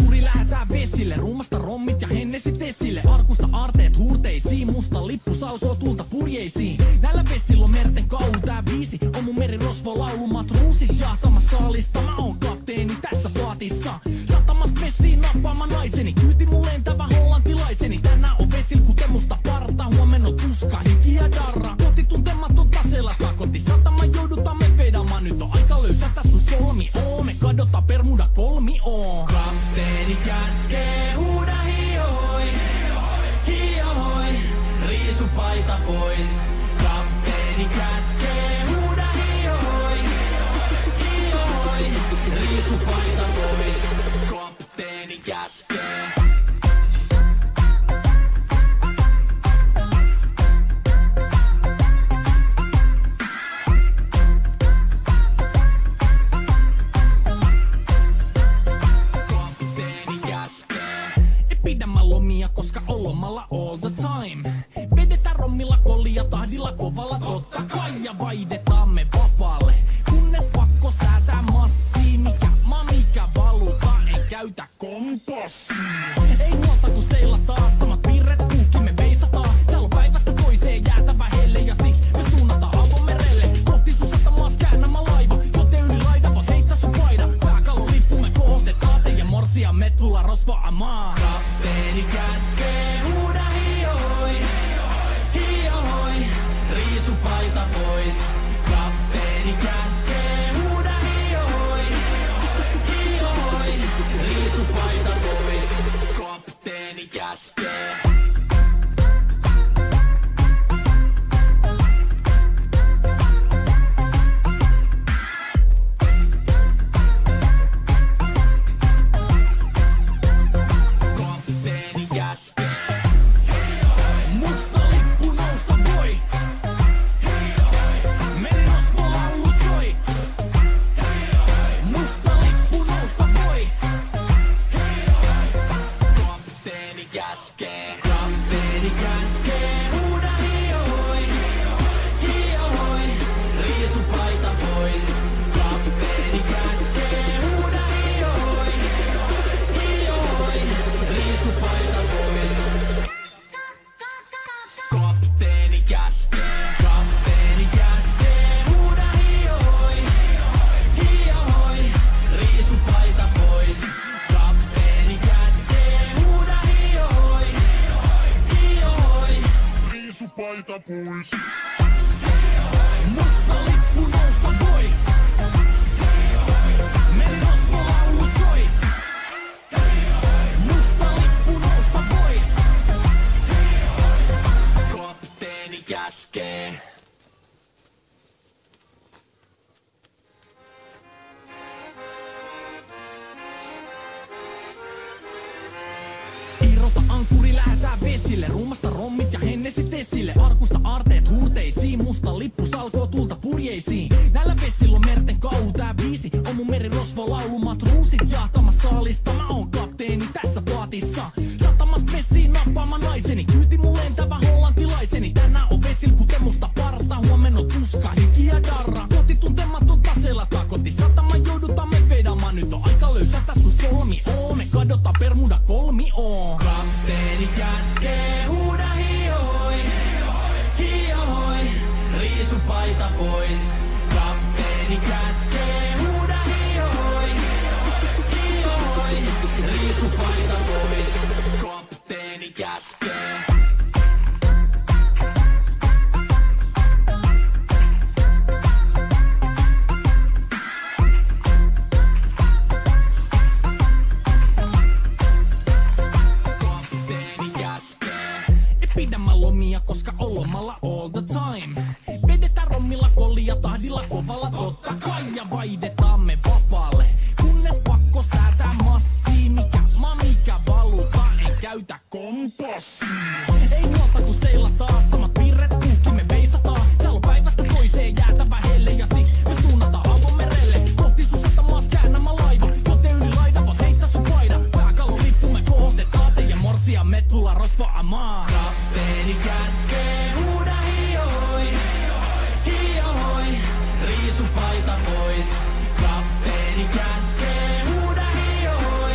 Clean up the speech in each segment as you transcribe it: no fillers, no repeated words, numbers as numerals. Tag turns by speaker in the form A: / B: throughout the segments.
A: ankuri lähetään vesille. Ruumasta rommit ja hennesit esille. Arkusta aarteet huurteisiin. Musta lippu salkoo tulta purjeisiin. Näillä vesillä on merten kauhu. Tää biisi on mun merirosvo laulumat ruusit. Jahtamassa saalista mä oon kapteeni tässä paatissa. Satamasta vessiin nappaamaan naiseni. Kyyti mun lentävä hollantilaiseni. Tänään on vesil kuten musta parta. Huomenna on tuska, hiki ja darra. Koti tuntematon taseella takoti. Satama joudutaan me vedamaan. Nyt on aika löysätä sun solmi. Me kadota Bermuda kolmioon. Kapteeni käskee huuda hiohoi. Hiohoi, riisu paita pois. Kapteeni käskee huuda hiohoi. Hiohoi, riisu paita pois. Kapteeni käskee. Koska on lomalla all the time. Vedetään rommilla kollia tahdilla kovalla totta kai. Ja vaihdetaan me vapaalle. Kunnes pakko säätää massiin. Mikä valuta ei käytä kompassia. Ei huolta kun seilataan. Samat virret kuuki me veisataan. Täällä on päivästä toiseen jäätävä helle. Ja siksi me suunnataan avomerelle. Kohti sun satamaas käännämä laiva. Joten yli laida voit heittää sun paida. Pääkallon lippu me kohostetaan. Teidän morsia me tulla rosvaamaan. Kapteeni käskee huuda hiohoi. Hiohoi, riisu paita pois. Kapteeni käskee huuda hiohoi. Hiohoi, riisu paita pois. Kapteeni käskee. Musta lippu nousta voi. Merirosvo laulu soi. Musta lippu nousta voi. Kapteeni käskee. Kapteeni käskee. Huuda hiohoi. Hiohoi, riisu paita pois. Kapteeni käskee. Huuda hiohoi. Hiohoi, riisu paita pois. Kapteeni käskee. Kapteeni käskee. Huuda hiohoi. Hiohoi, riisu paita pois. Kapteeni käskee. Huuda hiohoi. Hiohoi, riisu paita pois. Musta lippu nousta voi. Merirosvo laulu soi. Musta lippu nousta voi. Kapteeni käskee. Irrota ankuri lähetään vesille. Ruumasta rommit ja hennesit esille. Arkusta aarteet huurteisiin. Musta lippu salkoo tulta purjeisiin. Näillä vesillä on merten kauhu. Tää biisi on mun merirosvo laulumat ruusit. Jahtamassa saalista mä oon kapteeni tässä paatissa. Satamasta vessiin nappaamaan naiseni. Kyyti mun lentävä hollantilaiseni. Tänään on vesil kuten musta parta. Huomenna on tuska, hiki ja darra. Koti tuntematon taseella takoti. Satama joudutaan me vedamaan. Nyt on aika löysätä sun solmi. Me kadota Bermuda kolmioon. Kapteeni käskee huuda hiohoi. Hiohoi, riisu paita pois. Kapteeni käskee huuda hiohoi. Hiohoi, riisu paita pois. Kapteeni käskee. Pidämä lomia, koska on lomalla all the time. Vedetään rommilla kollia tahdilla kovalla totta kai. Ja vaihdetaan me vapaalle. Kunnes pakko säätää massiin. Mikä valuta ei käytä kompassia. Ei huolta kun seilataan. Samat virret kuuki me veisataan. Täällä on päivästä toiseen jäätävä helle. Ja siksi me suunnataan avomerelle. Kohti sun satamaas käännämä laiva. Joten yli laida voit heittää sun paida. Pääkallon lippu me kohostetaan. Teidän morsia me tulla rosvaamaan. Kapteeni käskee huuda hiohoi. Hiohoi, riisu paita pois. Kapteeni käskee huuda hiohoi.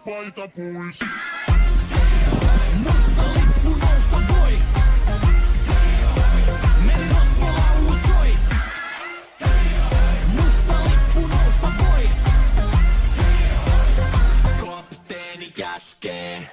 B: paita pois.
A: Musta lippu nousta voi. Merirosvolaulu soi. Musta lippu nousta voi. Kapteeni käskee.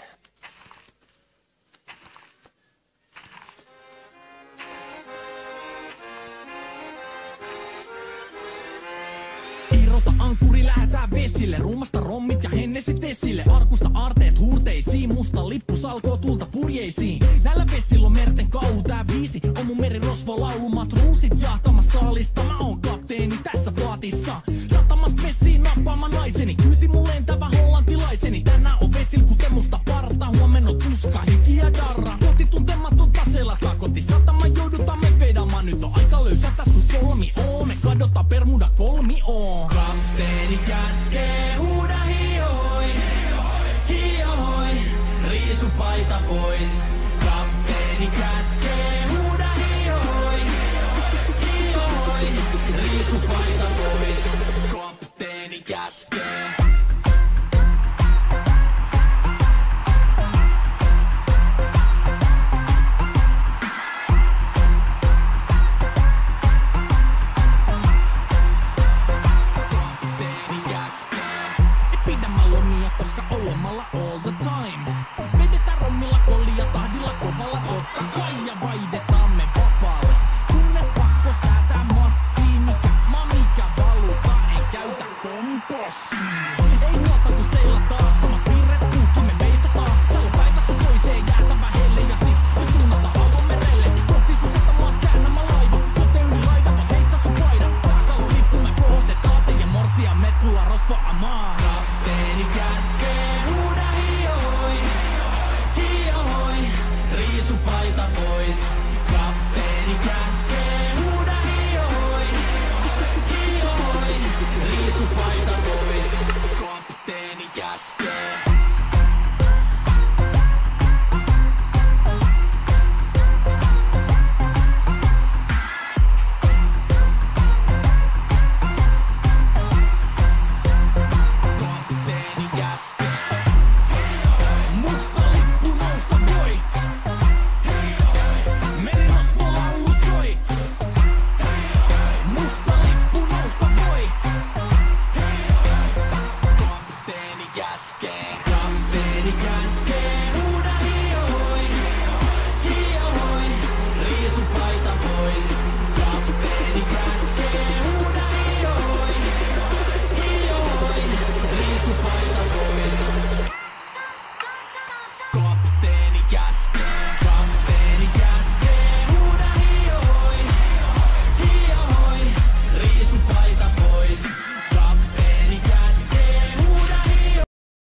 A: Irrota ankkuri, lähetään vesille. Ruumasta rommit ja hennesit esille. Arkusta aarteet huurteisiin. Musta lippu salkoo tulta purjeisiin. Näillä vesillä on merten kauhu. Tää biisi on mun merirosvolaulu. Matruusit jahtamassa saalista. Mä oon kapteeni tässä paatissa. Satamasta vesiin nappaamaan naiseni. Kyyti mun lentävä hollantilaiseni. Tänään on vesil kuten musta parta. Huomenna on tuska, hiki ja darra. Kohti tuntematon taseella takoti. Satama joudutaan me vedamaan. Nyt on aika löysätä sun solmi. Me kadotaan Bermuda kolmioon. Kapteeni käskee, huuda hiohoi, hiohoi, riisu paita pois. Kapteeni käskee, huuda hiohoi, hiohoi, riisu paita pois. Kapteeni käskee. Koska olomalla all the time. Vedetään rommilla kollia tahdilla kovalla totta kai. Ja vaihdetaan me vapaalle. Kunnes pakko säätää massiin. Mikä valuta ei käytä kompassia. Ei nuota kun seillä taas. Samat piirret puhki me veisataan. Täällä päivästä toiseen jäätävä helle. Ja siis me suunnataan avomerelle. Kohti sun satamaas käännämä laiva. Kapteeni laidava heittä sun paidan. Pääkalon lippu me kohostetaan. Teidän morsia metkulla rosvaamaan. Kapteeni käskee, huuda hiohoi, hiohoi, riisu paita pois. Kapteeni käskee, huuda hiohoi, hiohoi, riisu paita pois. Kapteeni käskee. Kapteeni